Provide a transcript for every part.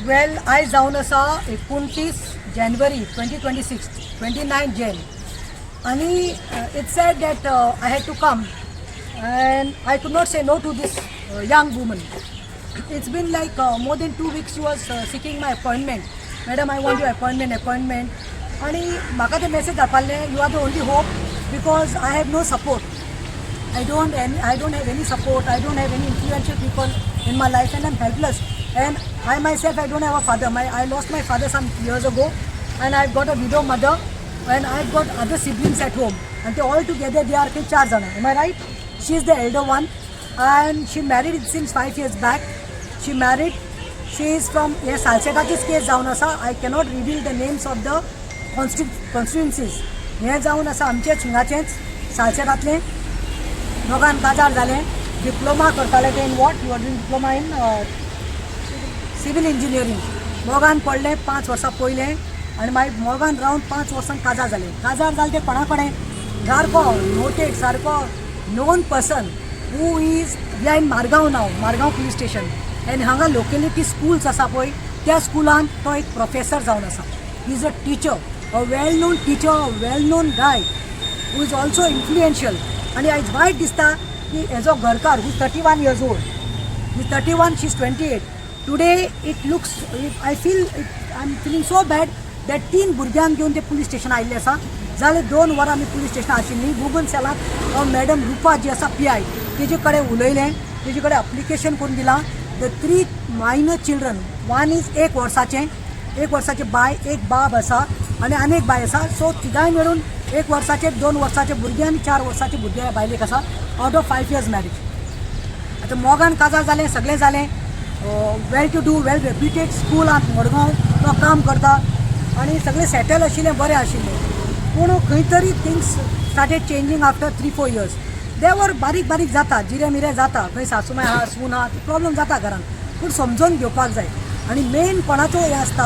Well आयज जावन आसा 29 जानेवारी 2026 29 Jan आणि it said that I had to come and I could not say no to this young woman. It's been like more than 2 weeks she was seeking my appointment. Madam, I want your appointment. आणि म्हाका ते message धाडपाले, you are the only hope because I have no support. I don't have any support. I don't have any influential people in my life and I'm helpless. And I myself, I don't have a father. I lost my father some years ago and I've got a widow mother and I've got other siblings at home. And they all together, they are 4 jana. Am I right? She is the elder one and she married since 5 years back. She married. She is from Salseta's case जावन आसा. I cannot reveal the names of the constituencies. हे जावन आसा आमचे हिंगाचेच सालसेटातले. दोगान काजार जाले. Diploma करताले ते in what? You are doing diploma in civil engineering. मोगान पडले 5 वर्सां पयले आनी मागीर मोगान रावन 5 वर्सां काजार जाले. काजार जाले ते कोणा कडेन? सारको नोटेड, सारको known person who is behind Margao नाव, मारगांव पुलीस स्टेशन. एंड हांगा लोकेलिटी स्कूल्स आसा पळय त्या स्कुलान तो एक प्रोफेसर जावन आसा. He is a teacher, a well known teacher, a well known guy who is also influential. आनी आयज वायट दिसता की हेजो घरकार who 31 years old, he 31, she is 28. Today it looks, I am feeling so bad that 3 भुरग्यांक घेवन ते पुलीस स्टेशन आयिल्ले आसा. जाले 2 वरां आमी पुलीस स्टेशन आशिल्लीं. गुगन सेलाक मॅडम रुपा जी आसा PI तेजे कडेन उलयलें, तेजे कडेन अप्लिकेशन करून दिलां. The 3 minor children, one is 1 वर्साचें, 1 वर्साचे बाय, एक बाब आसा आनी आनी एक बाय आसा. सो तिगाय मेळून 1 वर्साचे, 2 वर्साचे भुरगे आनी 4 वर्साचे भुरगे बायलेक आसा. Out of 5 years marriage. आतां मोगान काजार जालें, सगळें जालें. Well to do, well reputed school आहा मडगांव, तो काम करता आनी सगळें सेटल आशिल्लें, बरें आशिल्लें. पूण खंय तरी things started changing after 3-4 years. देवर बारीक जाता, जिरे मिरे जाता. खंय सासूमाय आहा, सून आहा, प्रॉब्लम जाता घरान. पूण समजून घेवपाक जाय. आनी मेन कोणाचो हें आसता,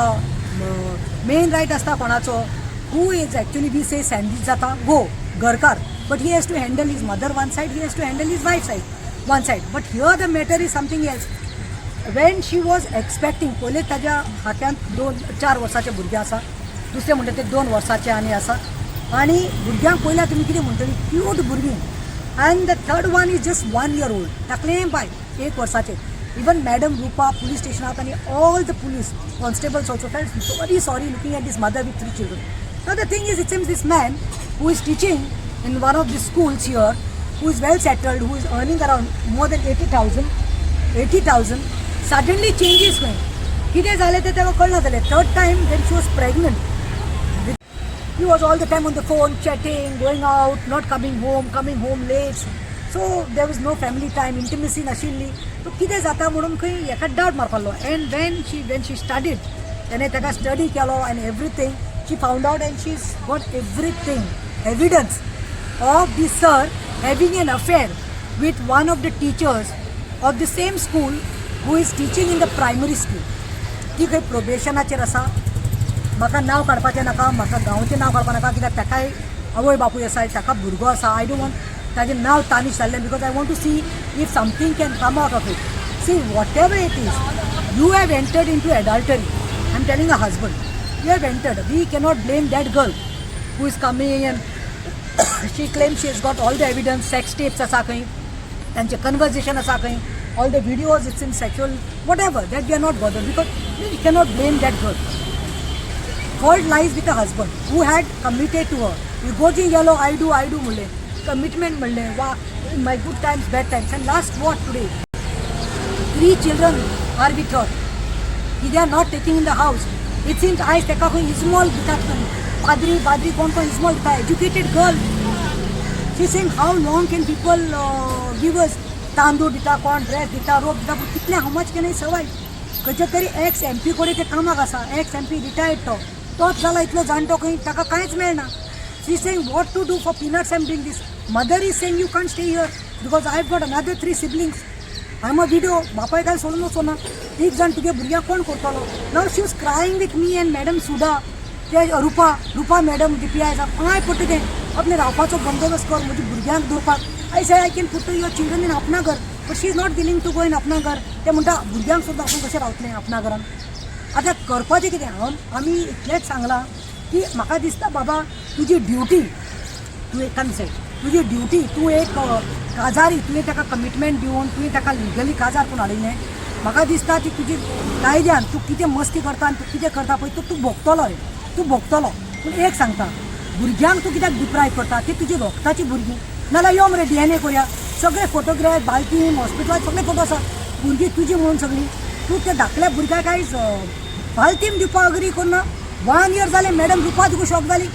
मेन रायट आसता कोणाचो? Who is actually we say sandwich जाता गो घरकार. But he has to handle his mother one side, he has to handle his wife side one side. But here the matter is something else. When she was expecting, पयले ताज्या हात्यांत 2-4 वर्साचे भुरगे आसा, दुसरे म्हणटा ते 2 वर्साचे आनी आसा. आनी भुरग्यांक पयल्या तुमी कितें म्हणटली? क्यूट भुरगीं. And the third one is just 1 year old. Takleem by 1 Versace. Even Madam Rupa, police station and all the police constables also felt very sorry looking at this mother with 3 children. Now the thing is, it seems this man who is teaching in one of the schools here, who is well settled, who is earning around more than 80,000, suddenly changes going. कितें जालें तें तेका कळना जालें. Third time when she was pregnant, he was all the time on the phone, chatting, going out, not coming home late. So there was no family time, intimacy नाशिल्ली. तो कितें जाता म्हणून खंय हेका डावट मारपालो. And when she studied, तेणें ताका स्टडी केलो and everything, she found out and she's got everything, evidence of the sir having an affair with one of the teachers of the same school who is teaching in the primary school. ती खंय प्रोबेशनाचेर आसा. म्हाका नांव काडपाचें नाका, म्हाका गांवचें नांव काडपा नाका, कित्याक ताकाय आवय बापूय आसा, ताका भुरगो आसा. आय डोंट वॉन्ट ताजें नांव तानीश जाल्लें because I want to see if something can come out of it. See what it is, you have entered in to adultery. I am telling a husband, you have entered. We cannot blame that girl who is coming and she claim she is got all the evidence. Sex tapes आसा खंय, तांचें conversation आसा खंय, all the videos it's in sexual what, that we are not bothered because you cannot blame that girl. Fault lies with the husband who had committed to her. You go to yellow, I do म्हणले, commitment म्हणले, वा in my good times, bad times. And last what today? 3 children are with her. They are not taking in the house. It seems I take a small padri कोण small दिता, educated girl. She saying how long can people give us तांदूळ दिता, कोण dress दिता, रोप दिता, कितले how much can I survive? खंयच्या तरी एक्स MP कडेन ते कामाक आसा, एक्स MP रिटायर्ड तोच जाला इतलो जाणटो खंय, ताका कांयच मेळना. She saying what to do for peanuts I am doing this. Mother is saying you can't stay here because I have got another 3 siblings. I am a widow. बापाय काय सोडून वचना. 3 जाण तुगे भुरग्यांक कोण करतलो? Now she is crying with me and madam Sudha, ते रुपा मॅडम DPI आसा. पांय पडटा तें आपले रावपाचो बंदोबस्त कर, म्हज्या भुरग्यांक दवरपाक. I say I can put your children in Apna Ghar, but she is not willing to go in Apna Ghar. ते म्हणटा भुरग्यांक सुद्दां आपूण कशें रावतलें अपना घरान. आतां करपाचें कितें आमी इतलेंच सांगलां की म्हाका दिसता बाबा तुजी ड्युटी तूं एक काम say तुजी ड्युटी तूं एक काजारी तुवें ताका कमिटमेंट दिवन तुवें ताका लिगली काजार करून हाडिल्लें म्हाका दिसता ती तुजी कायद्यान तूं कितें मस्ती करता आनी तूं कितें करता पळय तूं भोगतलो रे तूं भोगतलो पूण एक सांगता भुरग्यांक तूं कित्याक डिप्रायव करता ती तुजी रोगताची भुरगीं नाल्यार यो मरे DNA करुया सगळे फोटोग्राफ बाल्टीन हॉस्पिटलांत सगळे फोटो आसा भुरगीं तुजी म्हणून सगळीं तूं त्या धाकल्या भुरग्याक आयज बाल्टीन दिवपाक अग्री करना 1 year जालें मॅडम दिवपा तुका शॉक जाली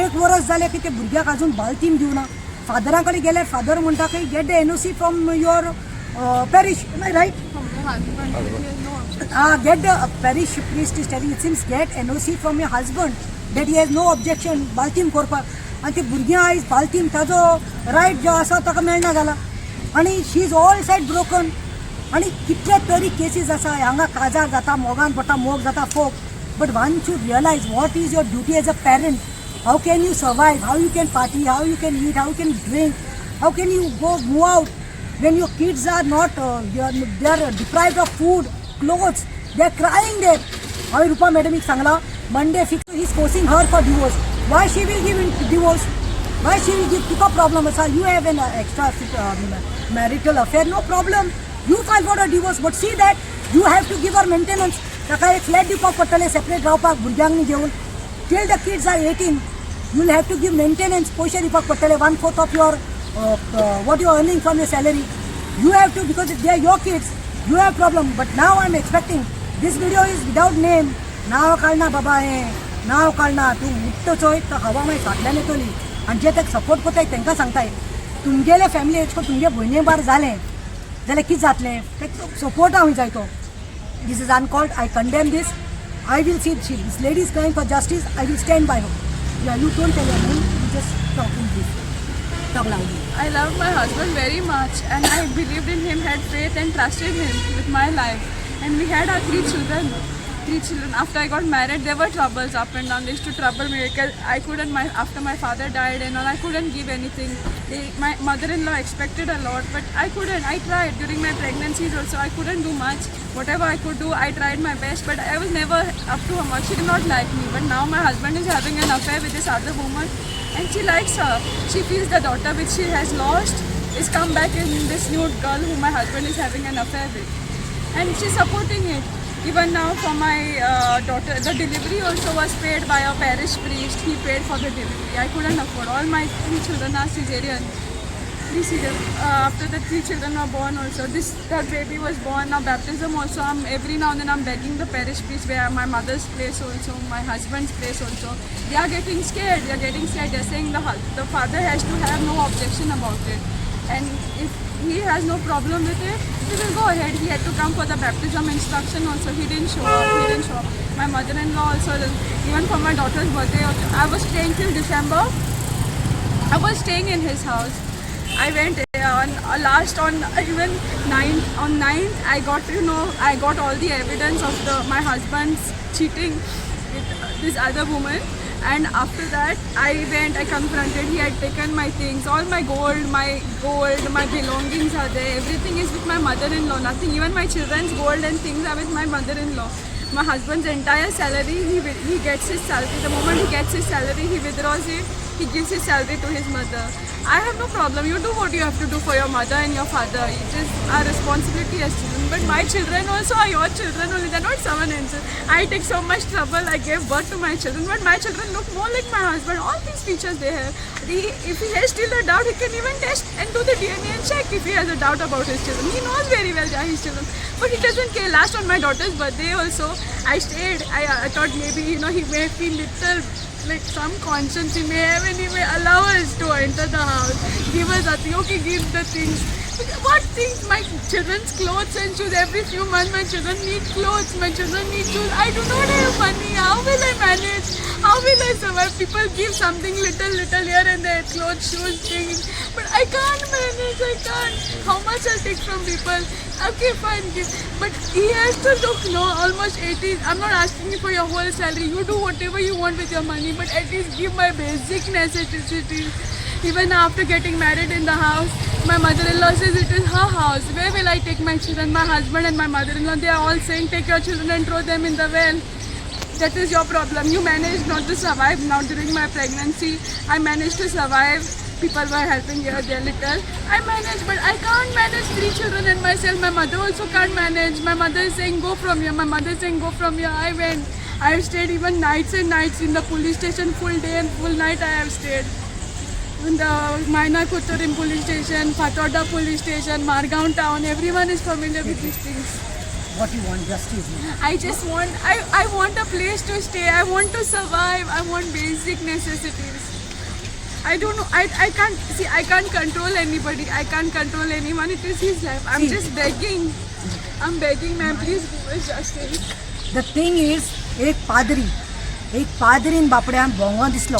1 वर्स जालें की ते भुरग्याक आजून बाल्टीन दिवना फादरा कडेन गेल्यार फादर म्हणटा की get the NOC from your parish right get the parish priest is telling it seems get NOC from your husband that he has no objection बाल्टीन करपाक आनी ती भुरग्यां आयज बाल्टीन ताजो रायट जो आसा ताका मेळना जाला आनी she is all side broken आनी कितले तरी केसीस आसा हांगा काजार जाता मोगान पडटा मोग जाता फोक but one should realise what is your duty as a parent how can you survive how you can party how you can eat how you can drink how can you go move out when your kids are not they are deprived of food clothes they are crying there havi Rupa madam ik sangla Monday fix he is forcing her for divorce why she will give divorce why she will give tuka problem asa you have an extra marital affair no problem you file for a divorce but see that you have to give her maintenance taka ek flat diwpak patale separate rawpak burgyang ni jeun till the kids are 18 you will have to give maintenance poishe diwpak patale 1/4 of your what you are earning from your salary you have to because they are your kids you have problem but now I am expecting this video is without name नाव काढना बाबा हे नाव काढना तूं उठ्ठ चोय तर हवा मागीर फाटल्यान येतली आनी जे ताका support करताय तांकां सांगताय तुमगेले फॅमिली एज करून तुमगे भयणे बार जालें जाल्यार कितें जातलें ताका सपोर्ट हांव जाय तो this is uncalled I condemn this I will see this lady is crying for justice I will stand by her yeah you don't tell your name you just talk in brief. I loved my husband very much and I believed in him, had faith and trusted him with my life. And we had our 3 children. After I got married, there were troubles up and down. They used to trouble me because I couldn't, after my father died and all, I couldn't give anything. My mother-in-law expected a lot, but I couldn't. I tried during my pregnancies also. I couldn't do much. Whatever I could do, I tried my best, but I was never up to her mark. She did not like me. But now my husband is having an affair with this other woman. And she likes her. She feels the daughter which she has lost is come back in this new girl who my husband is having an affair with. And she's supporting it. Even now for my daughter, the delivery also was paid by a parish priest. He paid for the delivery. I couldn't afford. All my 3 children are cesarean. After the 3 children were born also, this third baby was born. Now baptism also, every now and then I'm begging the parish priest where my mother's place also, my husband's place also. They are getting scared. They're saying the father has to have no objection about it. And if he has no problem with it, he will go ahead. He had to come for the baptism instruction also. He didn't show up. My mother-in-law also, even for my daughter's birthday also, I was staying till December. I was staying in his house. I went on even 9th I got all the evidence of my husband's cheating with this other woman, and after that I confronted. He had taken my things, all my gold, my belongings are there. Everything is with my mother-in-law. Nothing, even my children's gold and things are with my mother-in-law. My husband's entire salary, he gets his salary. The moment he gets his salary, he withdraws it. He gives his salary to his mother. I have no problem. You do what you have to do for your mother and your father. It is our responsibility as children. But my children also are your children only. They're not someone else's. I take so much trouble. I gave birth to my children. But my children look more like my husband. All these features they have. If he has still a doubt, he can even test and do the DNA and check if he has a doubt about his children. He knows very well they are his children. But he doesn't care. Last on my daughter's birthday also, I stayed. I thought maybe, he may feel little like some conscience he may have and he may allow us to enter the house. Give us a thing. Okay, give the things. What things? My children's clothes and shoes. Every few months my children need clothes. My children need shoes. I do not have money. How will I manage? How will I survive? People give something little here and there. Clothes, shoes, things. But I can't manage. I can't. How much I'll take from people? Okay, fine, give. But he has to look, almost 18. I'm not asking you for your whole salary. You do whatever you want with your money, but at least give my basic necessities. Even after getting married in the house, my mother-in-law says it is her house. Where will I take my children? My husband and my mother-in-law, they are all saying take your children and throw them in the well. That is your problem. You managed not to survive. Now during my pregnancy, I managed to survive. People were helping here, there little. I managed, but I can't manage 3 children and myself. My mother also can't manage. My mother is saying go from here. My mother is saying go from here. I went. I have stayed even nights and nights in the police station. Full day and full night I have stayed. In the Maina Kuturim police station, Patoda police station, Margaon town. Everyone is familiar with these things. What you want, justice. I just want, I want a place to stay. I want to survive. I want basic necessities. I don't know. I can't see. I can't control anybody. I can't control anyone. It is his life. I'm See. just begging. I'm begging, ma'am. Please give us justice. The thing is एक पाद्रीन बापड्यान भोंगो दिसलो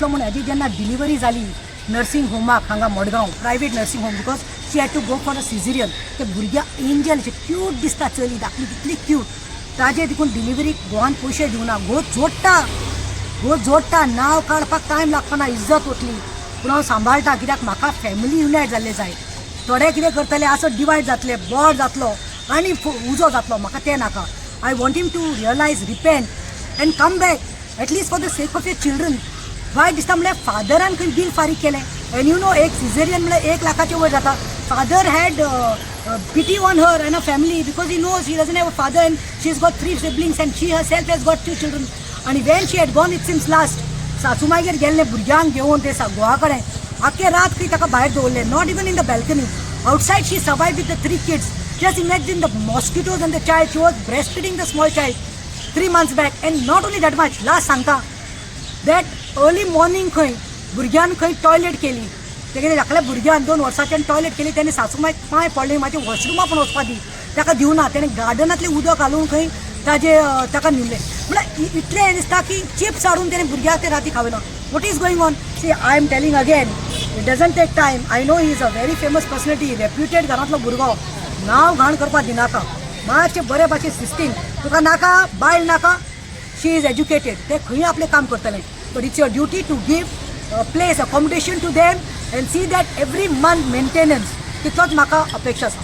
म्हणून hazy जेन्ना delivery जाली nursing होमाक हांगा Madgaon private nursing home because she had to go for a caesarean ते भुरग्या angel cute दिसता चली धाकली तितली क्यूट ताजे देखून डिलिव्हरीक गोवान पयशे दिवना घोट जोडटा नांव काडपाक टायम लागपाना इज्जत वतली पूण हांव सांबाळटा कित्याक म्हाका फॅमिली युनायट जाल्ले जाय थोडे कितें करतले असो डिवायड जातले बोर्ड जातलो आनी उजो जातलो म्हाका तें नाका I want him to realise repent and come back at least for the sake of your children वायट दिसता म्हणल्यार फादरान खंय बील फारीक केलें एंड यू नो एक सिझेरियन म्हणल्यार 1 लाखाचे वयर जाता father had pity on her and her family because he knows he doesn't have a father and she's got 3 siblings and she herself has got 2 children and when she had gone it seems last सासूमागेर गेल्ले भुरग्यांक घेवन ते घोवा कडेन आख्खे रात खंय ताका भायर दवरले not even in the balcony outside she survived with the 3 kids just imagine the mosquitoes and the child she was breastfeeding the small child 3 months back and not only that much last सांगता that early morning खंय भुरग्यान खंय toilet केली तेगे धाकल्या भुरग्यान 2 वर्सांच्यान toilet केली तेणे सासूमाक पांय पडले म्हाजे वॉशरुमा पूण वचपा दी ताका दिवना तेणे गार्डनांतलें उदक घालून खंय ताजे ताका निवले म्हळ्यार इतलें हें दिसता की चिप्स हाडून तेणे भुरग्याक ते राती खावयना what is going on see I am telling again it doesn't take time I know he is a very famous personality reputed घरांतलो भुरगो नांव घाण करपाक दिनाका मातशें बरे भाशेन सिस्टीम तुका नाका बायल नाका शी इज एज्युकेटेड ते खंय आपलें काम करतलें but it's your duty to give place accommodation to them and see that every month maintenance तितलोच म्हाका अपेक्षा आसा